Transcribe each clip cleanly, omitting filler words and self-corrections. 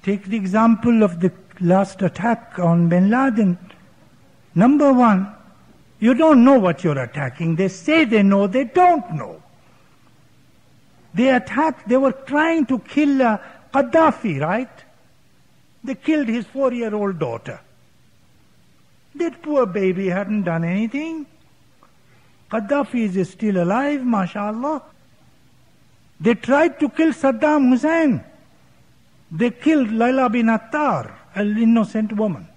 Take the example of the last attack on bin Laden. Number one, you don't know what you're attacking. They say they know, they don't know. They were trying to kill Gaddafi, right? They killed his 4-year-old daughter. That poor baby hadn't done anything. Gaddafi is still alive, mashallah. They tried to kill Saddam Hussein. They killed Layla bin Attar, an innocent woman.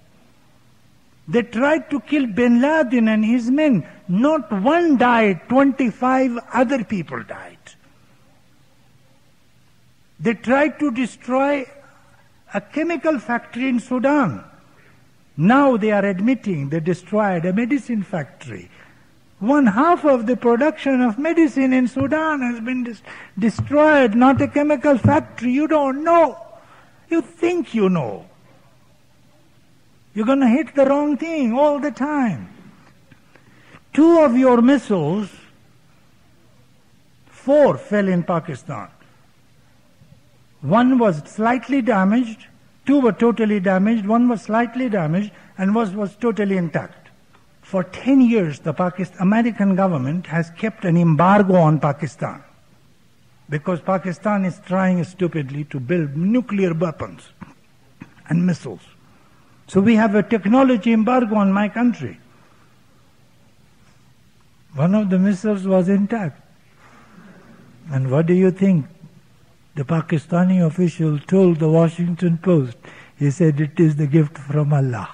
They tried to kill bin Laden and his men. Not one died, 25 other people died. They tried to destroy a chemical factory in Sudan. Now they are admitting they destroyed a medicine factory. 1/2 of the production of medicine in Sudan has been destroyed, not a chemical factory. You don't know. You think you know. You're going to hit the wrong thing all the time. 2 of your missiles, 4 fell in Pakistan. 1 was slightly damaged, 2 were totally damaged, 1 was slightly damaged, and was totally intact. For 10 years, the American government has kept an embargo on Pakistan because Pakistan is trying stupidly to build nuclear weapons and missiles. So we have a technology embargo on my country. One of the missiles was intact. And what do you think? The Pakistani official told the Washington Post, he said, it is the gift from Allah.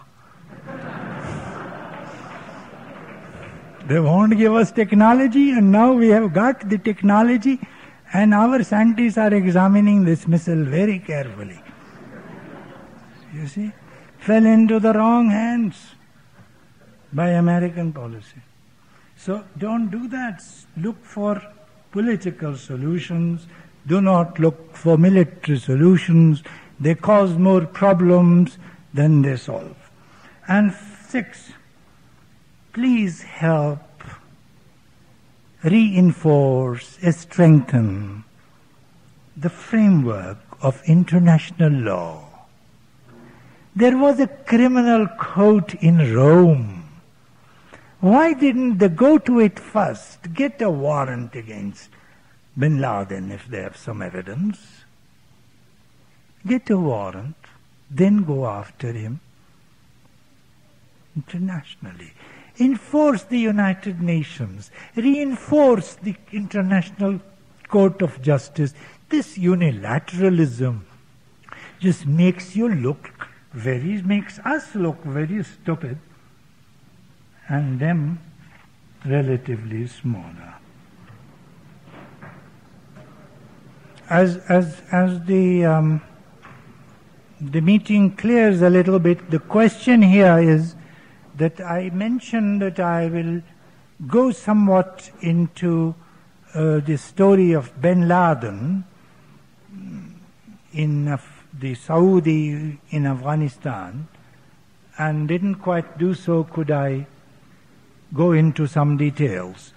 They won't give us technology, and now we have got the technology, and our scientists are examining this missile very carefully. You see? Fell into the wrong hands by American policy. So don't do that. Look for political solutions. Do not look for military solutions. They cause more problems than they solve. And 6, please help reinforce, strengthen the framework of international law. There was a criminal court in Rome. Why didn't they go to it first? Get a warrant against bin Laden if they have some evidence. Get a warrant, then go after him internationally. Enforce the United Nations. Reinforce the International Court of Justice. This unilateralism just makes us look very stupid and them relatively smaller. As the meeting clears a little bit, the question here is that I mentioned that I will go somewhat into the story of bin Laden in the Saudi in Afghanistan, and didn't quite do so. Could I go into some details?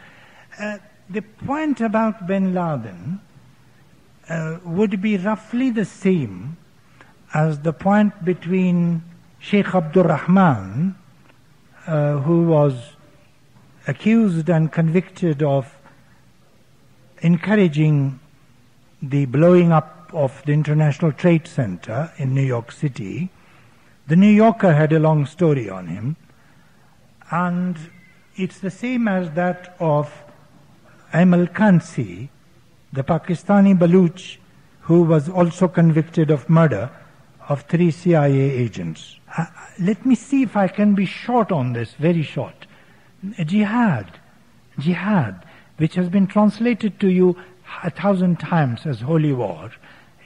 The point about bin Laden would be roughly the same as the point between Sheikh Abdul Rahman, who was accused and convicted of encouraging the blowing up of the International Trade Center in New York City. The New Yorker had a long story on him, and it's the same as that of Amal Kansi, the Pakistani Baluch, who was also convicted of murder of 3 CIA agents. Let me see if I can be short on this, very short. Jihad, which has been translated to you 1,000 times as holy war,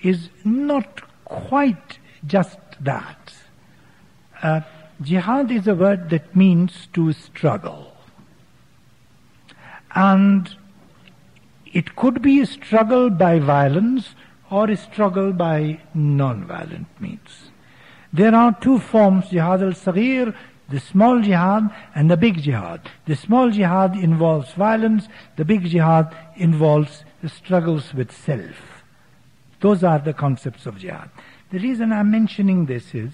is not quite just that. Jihad is a word that means to struggle. And it could be a struggle by violence or a struggle by non-violent means. There are 2 forms, jihad al-saghir, the small jihad and the big jihad. The small jihad involves violence, the big jihad involves the struggles with self. Those are the concepts of jihad. The reason I'm mentioning this is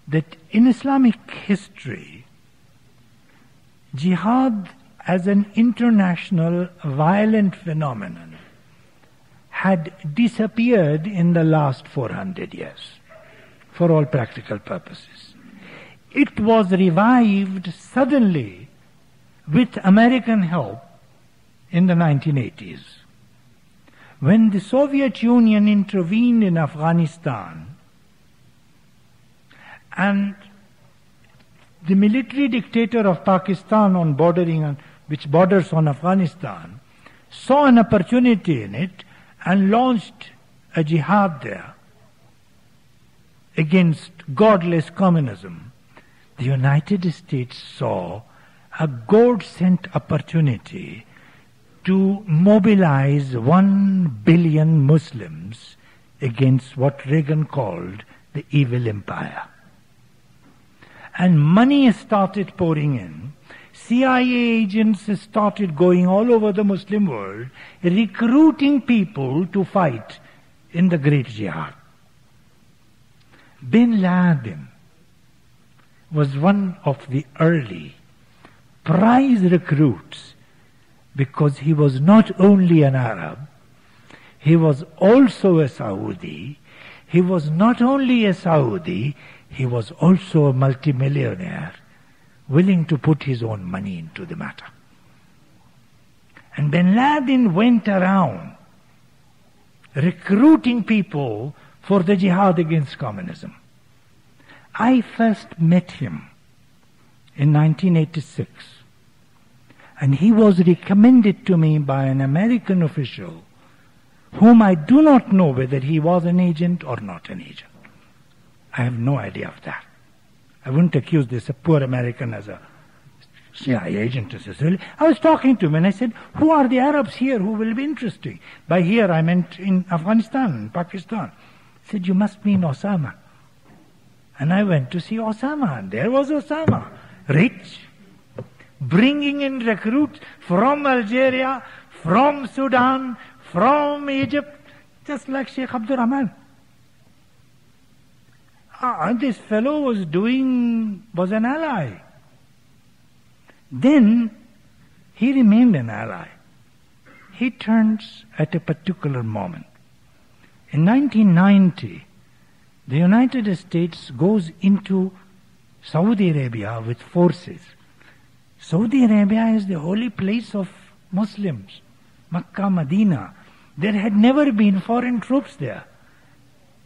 that in Islamic history, jihad as an international violent phenomenon had disappeared in the last 400 years, for all practical purposes. It was revived suddenly with American help in the 1980s. When the Soviet Union intervened in Afghanistan and the military dictator of Pakistan which borders on Afghanistan, saw an opportunity in it and launched a jihad there against godless communism. The United States saw a God-sent opportunity to mobilize 1 billion Muslims against what Reagan called the evil empire. And money started pouring in. CIA agents started going all over the Muslim world, recruiting people to fight in the great jihad. Bin Laden was one of the early prize recruits because he was not only an Arab, he was also a Saudi. He was not only a Saudi, he was also a multimillionaire, willing to put his own money into the matter. And Bin Laden went around recruiting people for the jihad against communism. I first met him in 1986, and he was recommended to me by an American official whom I do not know whether he was an agent or not an agent. I have no idea of that. I wouldn't accuse this poor American as a CIA agent necessarily. I was talking to him and I said, who are the Arabs here who will be interesting? By here I meant in Afghanistan, Pakistan. He said, you must mean Osama. And I went to see Osama, and there was Osama, rich, bringing in recruits from Algeria, from Sudan, from Egypt, just like Sheikh Abdul Rahman. This fellow was an ally. Then he remained an ally. He turns at a particular moment. In 1990, the United States goes into Saudi Arabia with forces. Saudi Arabia is the holy place of Muslims, Makkah, Medina. There had never been foreign troops there.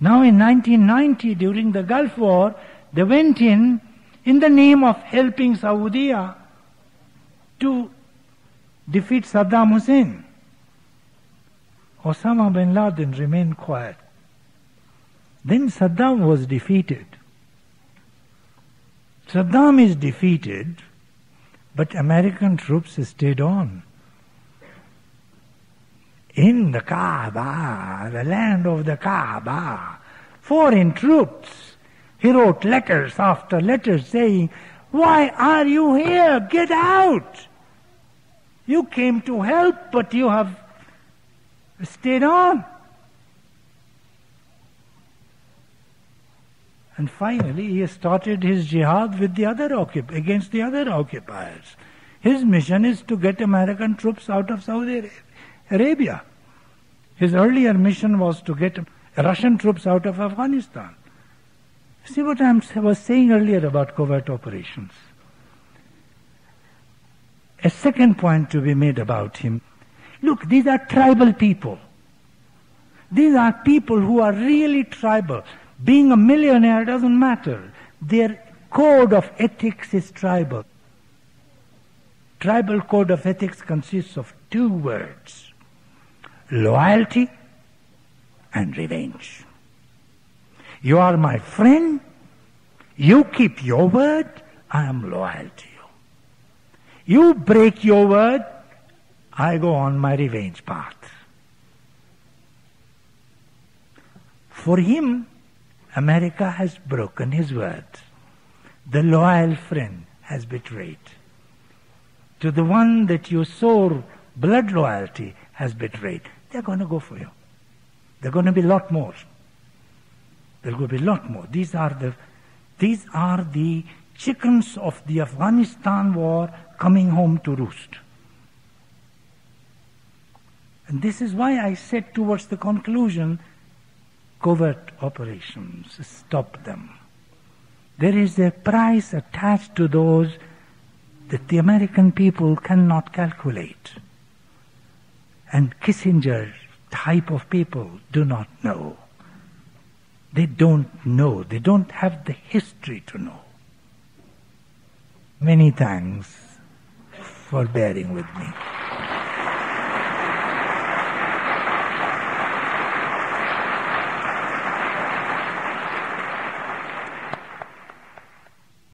Now in 1990, during the Gulf War, they went in the name of helping Saudi to defeat Saddam Hussein. Osama bin Laden remained quiet. Then Saddam was defeated. Saddam is defeated, but American troops stayed on. In the Kaaba, the land of the Kaaba, foreign troops. He wrote letters after letters saying, why are you here? Get out! You came to help, but you have stayed on. And finally, he started his jihad with against the other occupiers. His mission is to get American troops out of Saudi Arabia. His earlier mission was to get Russian troops out of Afghanistan. See what I was saying earlier about covert operations. A second point to be made about him. Look, these are tribal people. These are people who are really tribal. Being a millionaire doesn't matter. Their code of ethics is tribal. Tribal code of ethics consists of 2 words: loyalty and revenge. You are my friend, you keep your word, I am loyal to you. You break your word, I go on my revenge path. For him, America has broken his word. The loyal friend has betrayed. To the one that you swore blood loyalty has betrayed. They're going to go for you. They're going to be a lot more. There will be a lot more. These are the chickens of the Afghanistan war coming home to roost. And this is why I said towards the conclusion, covert operations, stop them. There is a price attached to those that the American people cannot calculate. And Kissinger type of people do not know. They don't know. They don't have the history to know. Many thanks for bearing with me.